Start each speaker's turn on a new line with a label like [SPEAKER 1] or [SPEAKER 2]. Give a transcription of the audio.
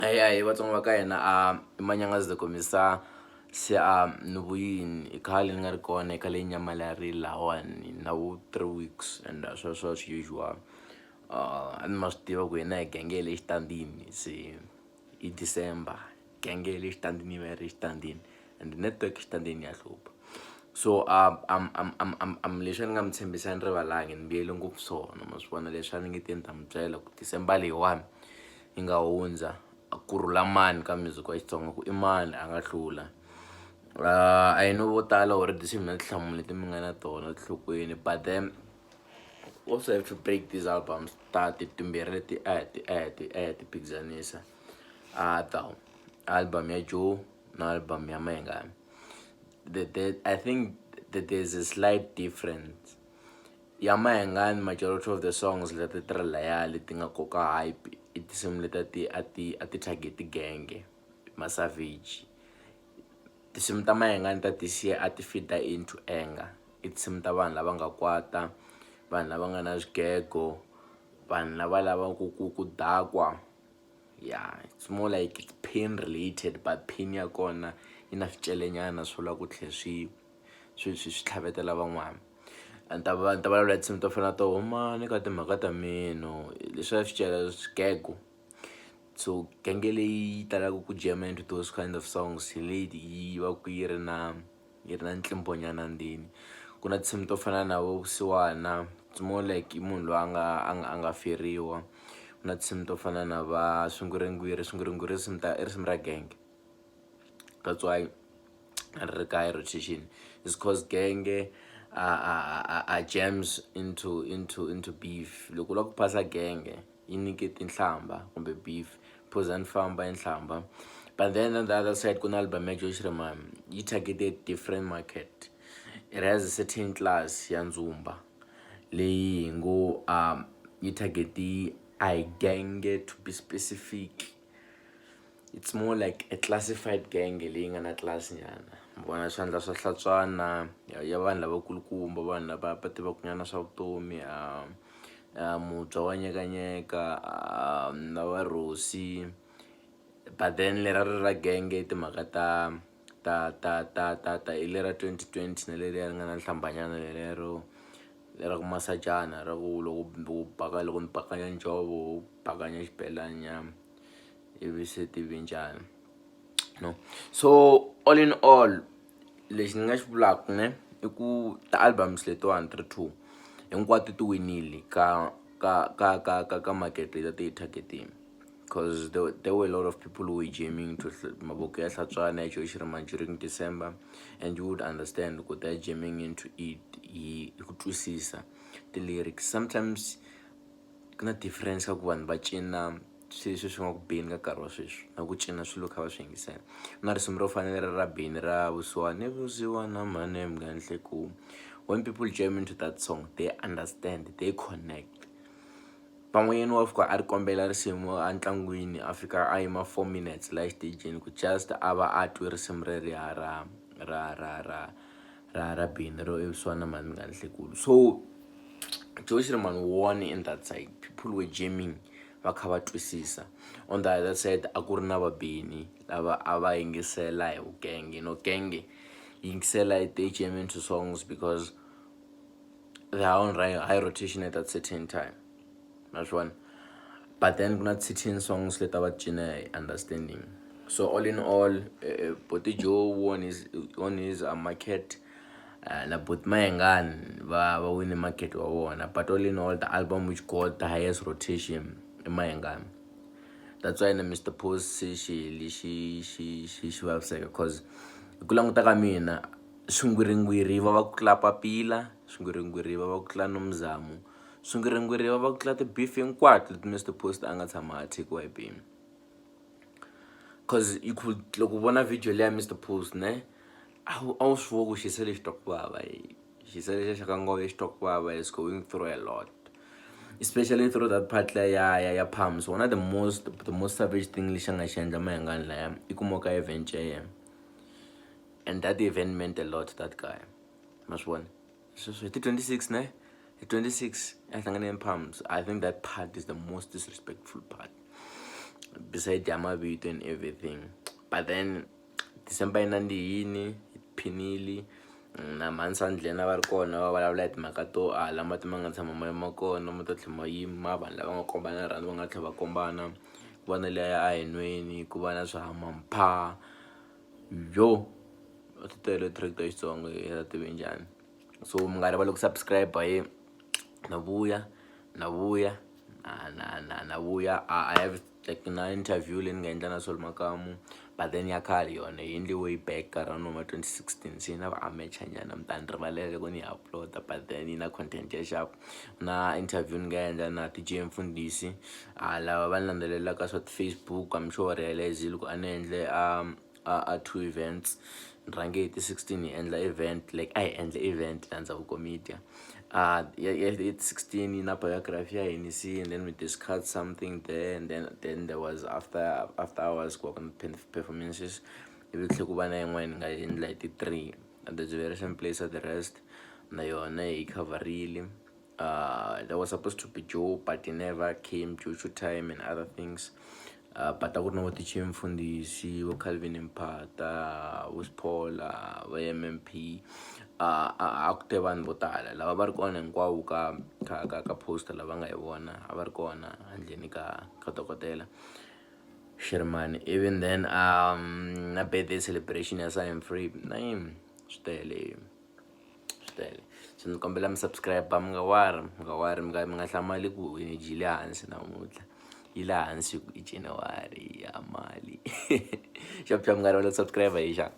[SPEAKER 1] Hayi vatsonga va ka hina i manyanga zikomisa se ni vuyini i khale ni nga ri kona i khale i nyamaleri lawani na vo 3 weeks and sweswo swi usual a ni ma swi tiva ku hina hi genge le xitandini se i December genge le xitandini yi va yi ri xitandini and network xitandini ya hlupha so leswi a ni nga mi tshembisa ni rivalangi ni mbiyele ngopfu swona ma swi vona leswi a ni nge te ni ta mi byela ku December leyiwani yi nga hundza a kurhula mani ka music wa Xitsonga ku imani a nga hlula I know vo tala already se mi na tinhlamulo leti mi nga na tona tinhlokweni but then also have to break these albums timbirhi leti a hi ti phikizanisa ta album ya Joe na album ya Mayengani I think that there's a slight difference ya Mayengani majority of the songs leti tiri laya leti nga koka hype i tinsimu leti a ti target genge ma-savage tinsimu ta Mayengani ta this year a ti fita into anga i tinsimu ta vanhu lava nga kwata vanhu lava nga na swigego vanhu lava lava ku dakwa yeah it's more like it's pain related but pain ya kona yi na swicelenyana swo la ku tlhe swi tlhavetela van'wana and ta vulavula tinsimu to fana na to humani ka timhaka ta mino leswiya swicele swigego so genge leyi talaka ku jam into those kind of songs hi leyi yi va ku yi ri na ntlimbonyana ndzeni ku na tinsimu to fana na vo vusiwana it's more like i munhu loyi a nga feriwa ku na tinsimu to fana na va swingwirigwiri i risimu ra genge that's why a ri ka hi rotation is cause genge a jams into beef loko u lava ku phasa genge yi nyike tinhlamba kumbe beef phuzani famba yi nhlamba but then on the other side ku na album ya Joe Shirimani yi targeted different market it has a certain class ya ndzumba leyi hi ngo yi targeti a hi genge to be specific it's more like a classified genge leyi nga na class nyana vona swandla swa hlantswana ya vanhu lavakulukumba vanhu lava va tivaka nyana swa vutomi mubya wa nyekanyeka na varosi but then lera ri ra genge timhaka ta hi lera 2020 na leri ri nga na nhlambanyana lero lera ku masajana ra ku loko ni pakanya njovo pakanya xibelanya ivi se tivi njhani no so all in all lexi ni nga xi vulaka ne i ku ti-albums letiwani 3 hinkwato ti winile ka market leyi ti yi targeting because there were a lot of people who were jamming to mavoko ya hlantswana ya Joe Shirimani during December and you would understand ku they're jamming into it hi ku twisisa ti-lyrics sometimes ku na difference ka ku vanhu va cina sweswi swi nga ku beni ka nkarhi wa sweswi na ku cina swilo kha va swi yingisela na risimu ro fanele ra beni ra vusiwana mane mnganhle ku when people jam into that song they understand they connect van'wanyani wa fika a ri kombela risimu a ntlangwini a fika a yima 4 minutes la xitejini ku just a va a twi risimu reriya ra beni ro vusiwana mane mnganhle kulu so Joe Shirimani won in that side people were jamming va kha va twisisa on the other side a ku ri na vabeni lava a va yingisela hi vugenge no genge yingisela they jam into songs because they are on high rotation at that certain time that's one but then ku na certain songs leta va cina hi understanding so all in all Bote Joe won his market na both Mayengani va win market wa vona but all in all the album which got the highest rotation i Mayengani that's why na Mr. Post se xi vaviseka because hi ku languta ka mina swingwiringwiri va va ku tlula papila swingwiringwiri va ku tlula nomzamo swingwiringwiri va ku tlula ti-beef hinkwato leti Mr. Post a nga tshama a thekiwa hi bini because you could loko vona video leya Mr. Post ne a wu swi vona ku xisele xi twa ku vava xisele xa ka ngove xi twa ku vava is going through a lot especially through that part ya palms one of the most savage thing lexi nga xi endla Mayengani laya i ku moka event ya yena and that event meant a lot to that guy ma swi vona sweswo hi ti 26 ne hi 26 a hlangane palms I think that part is the most disrespectful part beside ya mavito and everything. But then December yina ndi yini phinili na mansandleni a va ri kona va vulavula hi timhaka to ala mati ma nga tshama ma yima kona ma ta tlhela ma yima vanhu lava nga kombana rhandzi va nga tlhela va kombana ku va na leya a hi nweni ku va na swihamampha yo ti tele tractor ya Xitsonga ya tivi njhani. So mi nga rivali ku subscribe hi na vuya I have like na interview leyi ni nga endla na Sol Makamu, but then ya khale yona yi endliwe way back around 2016 se yi na va-amateur nyana mi ta ni rivalela loko ni yi upload, but then yi na content ya sharp. Na interview ni nga endla na DJ Mfundisi lava va ni landzelelaka swa Facebook I'm sure realize loko a ni endle a 2 events ni rhange hi ti 16 hi endla event like a hi endle event la Ndhavuko Media. It's 16 na biography ya Hennessy, and then we discussed something there, and then there was after hours working performances. Ivi tlhe ku va na yin'wana nga endla hi ti 3 at the Generation Place at the rest na yona hi coverile. That was supposed to be Joe, but he never came due to time and other things. But I would know what the Chim Fundisi, or Calvin Impata, was Paul, MMP, Octavan Botala, lava va ri kona hinkwavo ka poster lava nga hi vona a va ri kona handleni ka dokotela Shirimani. Even then na birthday celebration ya Sign Free name swi tele. So ni kombela mi subscribe mi nga wari mi nga hlamali ku energy le hansi namuntlha yi le hansi hi January ya mali xap mi nga rivali ku subscribe hi xa.